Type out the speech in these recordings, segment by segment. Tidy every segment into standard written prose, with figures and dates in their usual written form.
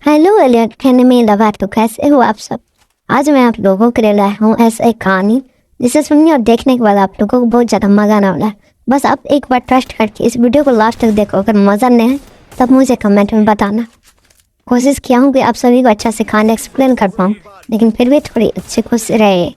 Hello Elliott anime lover, तो कैसे हो आप सब। आज मैं आप लोगों के लिए लाया हूँ ऐसा एक कहानी जिसे सुनने और देखने के बाद आप लोगों को बहुत ज़्यादा मज़ा आने वाला है। बस आप एक बार ट्रस्ट करके इस वीडियो को लास्ट तक देखो। अगर मज़ा नहीं है तब मुझे कमेंट में बताना। कोशिश किया हूँ कि आप सभी को अच्छा से कहानी एक्सप्लेन कर पाऊँ, लेकिन फिर भी थोड़ी अच्छी खुश रहे।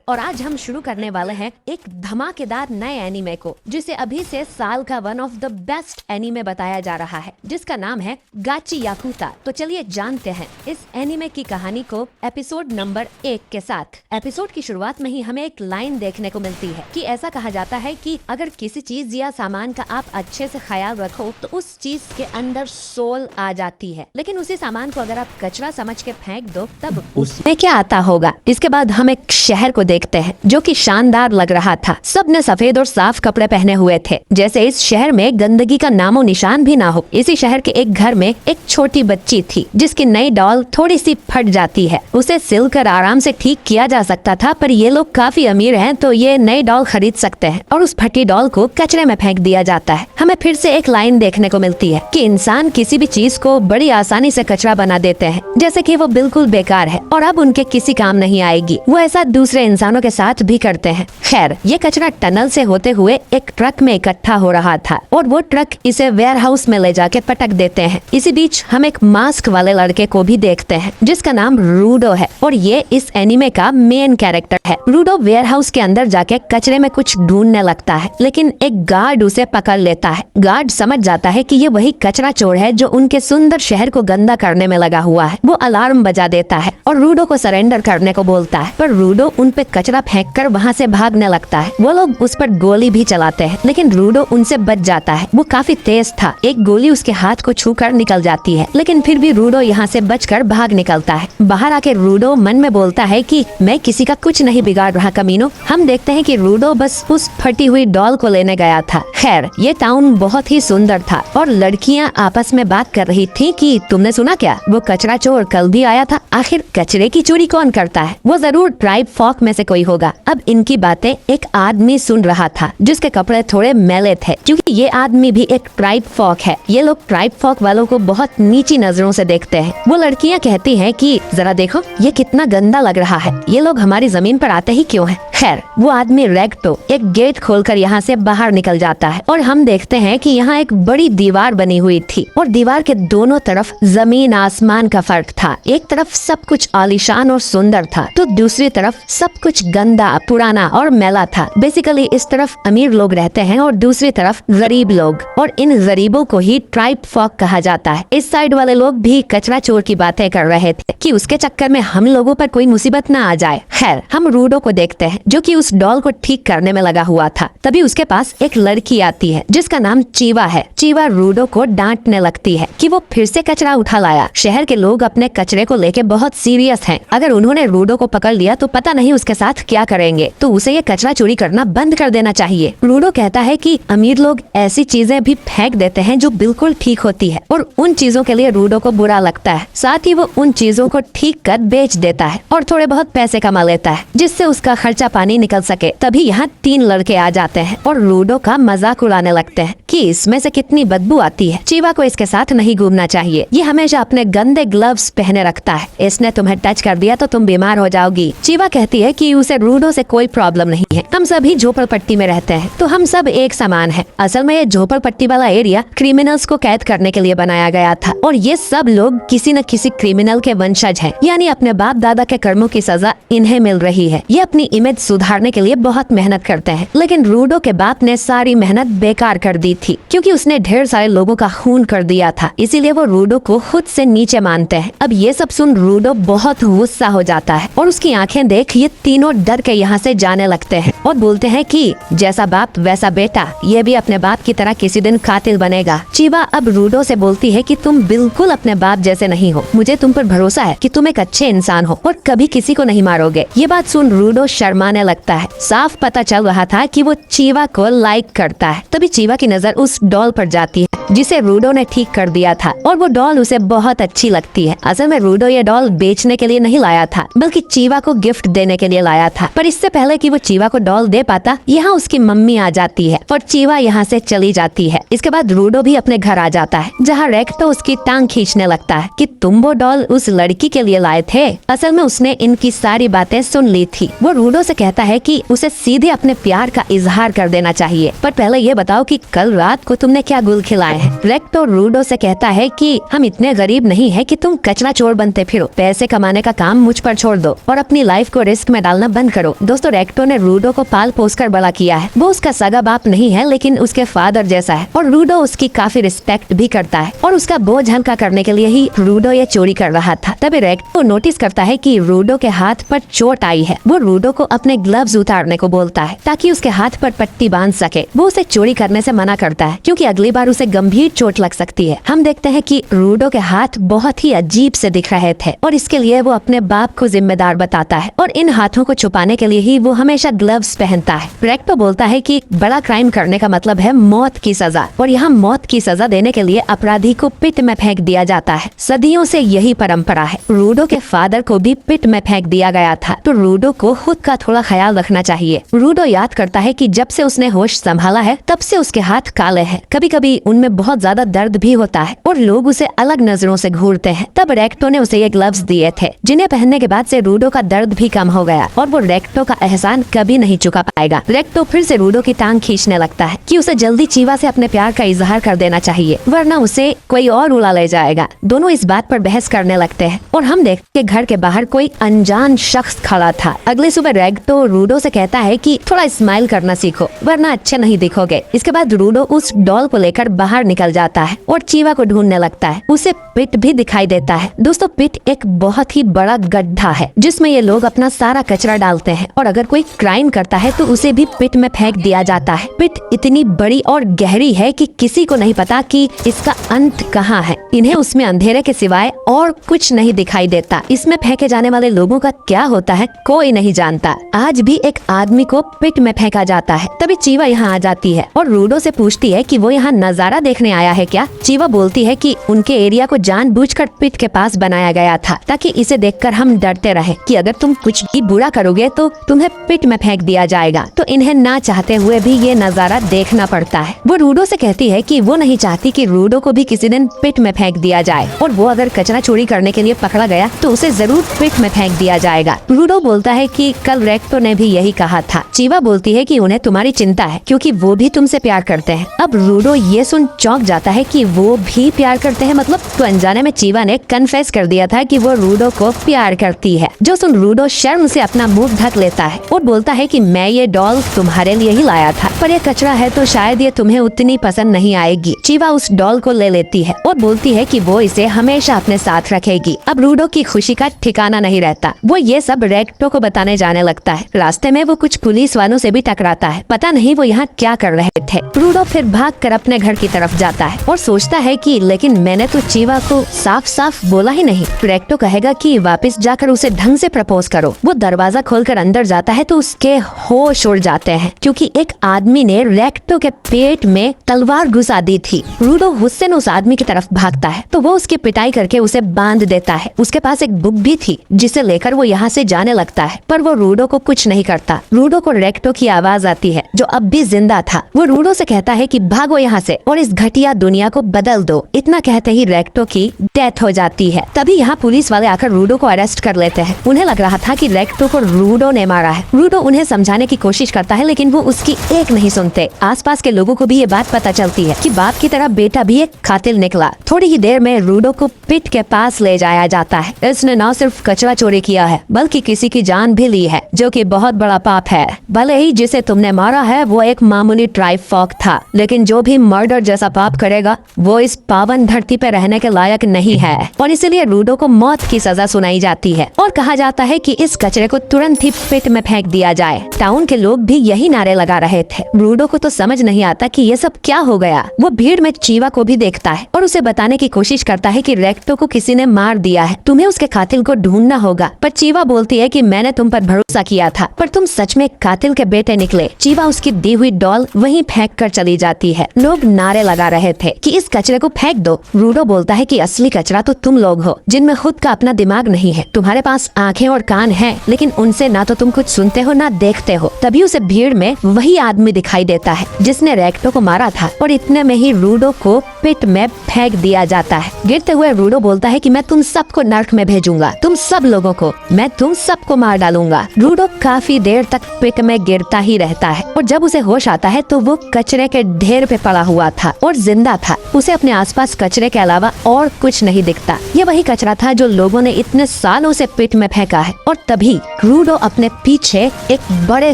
और आज हम शुरू करने वाले हैं एक धमाकेदार नए एनीमे को, जिसे अभी से साल का one of the best anime बताया जा रहा है, जिसका नाम है गाची याकुता। तो चलिए जानते हैं इस एनीमे की कहानी को एपिसोड नंबर 1 के साथ। एपिसोड की शुरुआत में ही हमें एक लाइन देखने को मिलती है कि ऐसा कहा जाता है कि अगर किसी चीज या सामान का आप अच्छे से ख्याल रखो तो उस चीज के अंदर सोल आ जाती है, लेकिन उसी सामान को अगर आप कचरा समझ के फेंक दो तब उसमें क्या आता होगा। इसके बाद हम एक शहर को देखते हैं जो कि शानदार लग रहा था। सबने सफेद और साफ कपड़े पहने हुए थे, जैसे इस शहर में गंदगी का नामो निशान भी ना हो। इसी शहर के एक घर में एक छोटी बच्ची थी जिसकी नई डॉल थोड़ी सी फट जाती है। उसे सिलकर आराम से ठीक किया जा सकता था, पर ये लोग काफी अमीर हैं तो ये नई डॉल खरीद सकते हैं और उस फटी डॉल को कचरे में फेंक दिया जाता है। हमें फिर से एक लाइन देखने को मिलती है कि इंसान किसी भी चीज को बड़ी आसानी से कचरा बना देते हैं, जैसे कि वो बिल्कुल बेकार है और अब उनके किसी काम नहीं आएगी। वो ऐसा दूसरे इंसानों के साथ भी करते हैं। खैर, ये कचरा टनल से होते हुए एक ट्रक में इकट्ठा हो रहा था और वो ट्रक इसे वेयर हाउस में ले जाके पटक देते हैं। इसी बीच हम एक मास्क वाले लड़के को भी देखते हैं जिसका नाम रूडो है और ये इस एनीमे का मेन कैरेक्टर है। रूडो वेयर हाउस के अंदर जाके कचरे में कुछ ढूंढने लगता है, लेकिन एक गार्ड उसे पकड़ लेता है। गार्ड समझ जाता है कि ये वही कचरा चोर है जो उनके सुंदर शहर को गंदा करने में लगा हुआ है। वो अलार्म बजा देता है और रूडो को सरेंडर करने को बोलता है, पर रूडो उन पे कचरा फेंककर वहाँ से भागने लगता है। वो लोग उस पर गोली भी चलाते हैं, लेकिन रूडो उनसे बच जाता है। वो काफी तेज था, एक गोली उसके हाथ को छूकर निकल जाती है, लेकिन फिर भी रूडो यहाँ से बचकर भाग निकलता है। बाहर आके रूडो मन में बोलता है कि मैं किसी का कुछ नहीं बिगाड़ रहा कमीनो। हम देखते हैं कि रूडो बस उस फटी हुई डॉल को लेने गया था। खैर, ये टाउन बहुत ही सुंदर था और लड़कियाँ आपस में बात कर रही थी कि तुमने सुना क्या, वो कचरा चोर कल भी आया था। आखिर कचरे की चोरी कौन करता है? वो जरूर ट्राइब फॉक में से कोई होगा। अब इनकी बातें एक आदमी सुन रहा था जिसके कपड़े थोड़े मैले थे, क्योंकि ये आदमी भी एक ट्राइब फॉक है। ये लोग ट्राइब फॉक वालों को बहुत नीची नजरों से देखते हैं। वो लड़कियां कहती हैं कि जरा देखो ये कितना गंदा लग रहा है, ये लोग हमारी जमीन पर आते ही क्यों हैं। खैर, वो आदमी रेक्टो एक गेट खोलकर यहाँ से बाहर निकल जाता है और हम देखते हैं कि यहाँ एक बड़ी दीवार बनी हुई थी और दीवार के दोनों तरफ जमीन आसमान का फर्क था। एक तरफ सब कुछ आलीशान और सुंदर था तो दूसरी तरफ सब कुछ गंदा, पुराना और मैला था। बेसिकली इस तरफ अमीर लोग रहते हैं और दूसरी तरफ गरीब लोग, और इन गरीबों को ही ट्राइब फॉक कहा जाता है। इस साइड वाले लोग भी कचरा चोर की बातें कर रहे थे कि उसके चक्कर में हम लोगों पर कोई मुसीबत ना आ जाए। खैर, हम रूडो को देखते हैं जो कि उस डॉल को ठीक करने में लगा हुआ था। तभी उसके पास एक लड़की आती है जिसका नाम चीवा है। चीवा रूडो को डांटने लगती है कि वो फिर से कचरा उठा लाया। शहर के लोग अपने कचरे को लेके बहुत सीरियस हैं। अगर उन्होंने रूडो को पकड़ लिया तो पता नहीं उसके साथ क्या करेंगे, तो उसे ये कचरा चोरी करना बंद कर देना चाहिए। रूडो कहता है कि अमीर लोग ऐसी चीजें भी फेंक देते हैं जो बिल्कुल ठीक होती है और उन चीजों के लिए रूडो को बुरा लगता है। साथ ही वो उन चीजों को ठीक कर बेच देता है और थोड़े बहुत पैसे कमा लेता है जिससे उसका खर्चा पानी निकल सके। तभी यहाँ 3 लड़के आ जाते हैं और रूडो का मजाक उड़ाने लगते हैं कि इसमें से कितनी बदबू आती है, चीवा को इसके साथ नहीं घूमना चाहिए, ये हमेशा अपने गंदे ग्लव्स पहने रखता है, इसने तुम्हें टच कर दिया तो तुम बीमार हो जाओगी। चीवा कहती है कि उसे रूडो से कोई प्रॉब्लम नहीं है, हम सभी झोपड़पट्टी में रहते हैं तो हम सब एक समान हैं। असल में ये झोपड़पट्टी वाला एरिया क्रिमिनल्स को कैद करने के लिए बनाया गया था और ये सब लोग किसी न किसी क्रिमिनल के वंशज हैं, यानी अपने बाप दादा के कर्मों की सजा इन्हें मिल रही है। ये अपनी इमेज सुधारने के लिए बहुत मेहनत करते हैं, लेकिन रूडो के बाप ने सारी मेहनत बेकार कर दी थी क्योंकि उसने ढेर सारे लोगों का खून कर दिया था, इसीलिए वो रूडो को खुद से नीचे मानते हैं। अब ये सब सुन रूडो बहुत गुस्सा हो जाता है और उसकी आंखें देख ये तीनों डर के यहाँ से जाने लगते हैं और बोलते हैं कि जैसा बाप वैसा बेटा, ये भी अपने बाप की तरह किसी दिन कातिल बनेगा। चीवा अब रूडो से बोलती है कि तुम बिल्कुल अपने बाप जैसे नहीं हो, मुझे तुम पर भरोसा है कि तुम एक अच्छे इंसान हो और कभी किसी को नहीं मारोगे। ये बात सुन रूडो शर्माने लगता है। साफ पता चल रहा था कि वो चीवा को लाइक करता है। तभी चीवा की नजर उस डॉल पर जाती है जिसे रूडो ने ठीक कर दिया था और वो डॉल उसे बहुत अच्छी लगती है। असल में रूडो ये डॉल बेचने के लिए नहीं लाया था बल्कि चीवा को गिफ्ट देने के लिए लाया था। पर इससे पहले कि वो चीवा को डॉल दे पाता, यहाँ उसकी मम्मी आ जाती है और चीवा यहाँ से चली जाती है। इसके बाद रूडो भी अपने घर आ जाता है, जहाँ रेक्टो उसकी टांग खींचने लगता है कि तुम वो डॉल उस लड़की के लिए लाए थे। असल में उसने इनकी सारी बातें सुन ली थी। वो रूडो से कहता है कि उसे सीधे अपने प्यार का इजहार कर देना चाहिए, पर पहले ये बताओ कि कल रात को तुमने क्या गुल खिलाए हैं। रेक्टो रूडो से कहता है कि हम इतने गरीब नहीं है कि तुम कचरा चोर बनते फिरो। पैसे कमाने का काम मुझ पर छोड़ दो और अपनी लाइफ को रिस्क में डालना बंद करो। दोस्तों, रेक्टो ने रूडो को पाल पोस कर बड़ा किया है। वो उसका सगा बाप नहीं है लेकिन उसके फादर जैसा है और रूडो उसकी काफी रिस्पेक्ट भी करता है और उसका बोझ हल्का करने के लिए ही रूडो ये चोरी कर रहा था। तभी रेक्टो नोटिस करता है कि रूडो के हाथ पर चोट आई है। वो रूडो को अपने ग्लव्स उतारने को बोलता है ताकि उसके हाथ पर पट्टी बांध सके। वो उसे चोरी करने से मना करता है क्योंकि अगली बार उसे गंभीर चोट लग सकती है। हम देखते हैं कि रूडो के हाथ बहुत ही अजीब से दिख रहे थे और इसके लिए वो अपने बाप को जिम्मेदार बताता है और इन हाथों को छुपाने के लिए ही वो हमेशा ग्लव्स पहनता है। रेक्टो बोलता है कि बड़ा क्राइम करने का मतलब है मौत की सजा और यहाँ मौत की सजा देने के लिए अपराधी को पिट में फेंक दिया जाता है। सदियों से यही परंपरा है। रूडो के फादर को भी पिट में फेंक दिया गया था, तो रूडो को खुद का थोड़ा ख्याल रखना चाहिए। रूडो याद करता है कि जब से उसने होश संभाला है तब से उसके हाथ काले हैं। कभी कभी उनमें बहुत ज्यादा दर्द भी होता है और लोग उसे अलग नजरों से घूरते हैं। तब रेक्टो ने उसे ये ग्लव्स दिए थे जिन्हें पहनने के बाद से रूडो का दर्द भी कम हो गया और वो रेक्टो का एहसान कभी नहीं चुका पाएगा। रेक्टो फिर से रूडो की टांग खींचने लगता है कि उसे जल्दी चीवा से अपने प्यार का इजहार कर देना चाहिए वरना उसे कोई और उड़ा ले जाएगा। दोनों इस बात पर बहस करने लगते हैं और हम देखते घर के बाहर कोई अनजान शख्स खड़ा था। अगले सुबह रेक्टो रूडो से कहता है कि थोड़ा स्माइल करना सीखो वरना अच्छे नहीं दिखोगे। इसके बाद रूडो उस डॉल को लेकर बाहर निकल जाता है और चीवा को ढूंढने लगता है। उसे पिट भी दिखाई देता है। दोस्तों, पिट एक बहुत ही बड़ा गड्ढा है जिसमें ये लोग अपना सारा कचरा डालते हैं और अगर कोई क्राइम करता है तो उसे भी पिट में फेंक दिया जाता है। पिट इतनी बड़ी और गहरी है कि किसी को नहीं पता कि इसका अंत कहाँ है। इन्हें उसमें अंधेरे के सिवाय और कुछ नहीं दिखाई देता। इसमें फेंके जाने वाले लोगों का क्या होता है कोई नहीं जानता। आज भी एक आदमी को पिट में फेंका जाता है। तभी चीवा यहाँ आ जाती है और रूडो से पूछती है कि वो यहाँ नजारा देखने आया है क्या। चीवा बोलती है कि उनके एरिया को जानबूझकर पिट के पास बनाया गया था ताकि इसे देखकर हम डरते रहे कि अगर तुम कुछ भी बुरा करोगे तो तुम्हें पिट में फेंक दिया जाएगा। तो इन्हें ना चाहते हुए भी ये नजारा देखना पड़ता है। वो रूडो से कहती है कि वो नहीं चाहती कि रूडो को भी किसी दिन पिट में फेंक दिया जाए और वो अगर कचरा चोरी करने के लिए पकड़ा गया तो उसे जरूर पिट में फेंक दिया जाएगा। रूडो बोलता है कि कल रेक्टो ने भी यही कहा था। चीवा बोलती है कि उन्हें तुम्हारी चिंता है क्योंकि वो भी तुमसे प्यार करते हैं। अब रूडो ये सुन चौंक जाता है कि वो भी प्यार करते हैं, मतलब तो अनजाने में चीवा ने कन्फेस कर दिया था कि वो रूडो को प्यार करती है। जो सुन रूडो शर्म से अपना मुंह ढक लेता है और बोलता है कि मैं ये डॉल तुम्हारे लिए ही लाया था, पर ये कचरा है तो शायद ये तुम्हें उतनी पसंद नहीं आएगी। चीवा उस डॉल को ले लेती है और बोलती है कि वो इसे हमेशा अपने साथ रखेगी। अब रूडो की खुशी का ठिकाना नहीं रहता। वो ये सब रेक्टो को बताने जाने लगता है। रास्ते में वो कुछ पुलिस वालों से भी टकराता है। पता नहीं वो यहाँ क्या कर रहे थे। रूडो फिर भागकर अपने घर की तरफ जाता है और सोचता है कि लेकिन मैंने तो चीवा को साफ साफ बोला ही नहीं। रेक्टो कहेगा कि वापस जाकर उसे ढंग से प्रपोज करो। वो दरवाजा खोलकर अंदर जाता है तो उसके होश उड़ जाते हैं क्योंकि एक आदमी ने रेक्टो के पेट में तलवार घुसा दी थी। रूडो गुस्से में उस आदमी की तरफ भागता है तो वो उसकी पिटाई करके उसे बांध देता है। उसके पास एक बुक भी थी जिसे लेकर वो यहाँ से जाने लगता है, पर वो रूडो को कुछ नहीं करता। रूडो को रेक्टो की आवाज आती है जो अब भी जिंदा था। वो रूडो से कहता है कि भागो यहाँ से और इस घटिया दुनिया को बदल दो। इतना कहते ही रेक्टो की डेथ हो जाती है। तभी यहाँ पुलिस वाले आकर रूडो को अरेस्ट कर लेते हैं। उन्हें लग रहा था कि रेक्टो को रूडो ने मारा है। रूडो उन्हें समझाने की कोशिश करता है लेकिन वो उसकी एक नहीं सुनते। आसपास के लोगों को भी ये बात पता चलती है कि बाप की तरह बेटा भी एक कातिल निकला। थोड़ी ही देर में रूडो को पिट के पास ले जाया जाता है। इसने न सिर्फ कचरा चोरी किया है बल्कि किसी की जान भी ली है, जो कि बहुत बड़ा पाप है। भले ही जिसे तुमने मारा है वो एक मामूली ट्राइब फॉक था, लेकिन जो भी मर्डर जैसा पाप करेगा वो इस पावन धरती पे रहने के लायक नहीं है और इसलिए रूडो को मौत की सजा सुनाई जाती है और कहा जाता है कि इस कचरे को तुरंत ही पिट में फेंक दिया जाए। टाउन के लोग भी यही नारे लगा रहे थे। रूडो को तो समझ नहीं आता कि ये सब क्या हो गया। वो भीड़ में चीवा को भी देखता है और उसे बताने की कोशिश करता है कि रेक्टो को किसी ने मार दिया है, तुम्हें उसके कातिल को ढूंढना होगा। पर चीवा बोलती है कि मैंने तुम पर भरोसा किया था, पर तुम सच में कातिल के बेटे निकले। चीवा उसकी दी हुई डॉल वहीं फेंक कर चली जाती है। लोग नारे लगा लगा रहे थे कि इस कचरे को फेंक दो। रूडो बोलता है कि असली कचरा तो तुम लोग हो, जिनमें खुद का अपना दिमाग नहीं है। तुम्हारे पास आंखें और कान हैं, लेकिन उनसे ना तो तुम कुछ सुनते हो ना देखते हो। तभी उसे भीड़ में वही आदमी दिखाई देता है जिसने रेक्टो को मारा था, और इतने में ही रूडो को पिट में फेंक दिया जाता है। गिरते हुए रूडो बोलता है कि मैं तुम सबको नर्क में भेजूंगा, तुम सब लोगों को, मैं तुम सबको मार डालूंगा। रूडो काफी देर तक पिट में गिरता ही रहता है, और जब उसे होश आता है तो वो कचरे के ढेर पे पड़ा हुआ था और जिंदा था। उसे अपने आसपास कचरे के अलावा और कुछ नहीं दिखता। ये वही कचरा था जो लोगों ने इतने सालों से पिट में फेंका है। और तभी रूडो अपने पीछे एक बड़े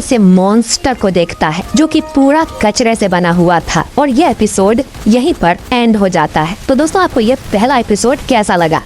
से मॉन्स्टर को देखता है जो कि पूरा कचरे से बना हुआ था। और ये एपिसोड यहीं पर एंड हो जाता है। तो दोस्तों, आपको ये पहला एपिसोड कैसा लगा?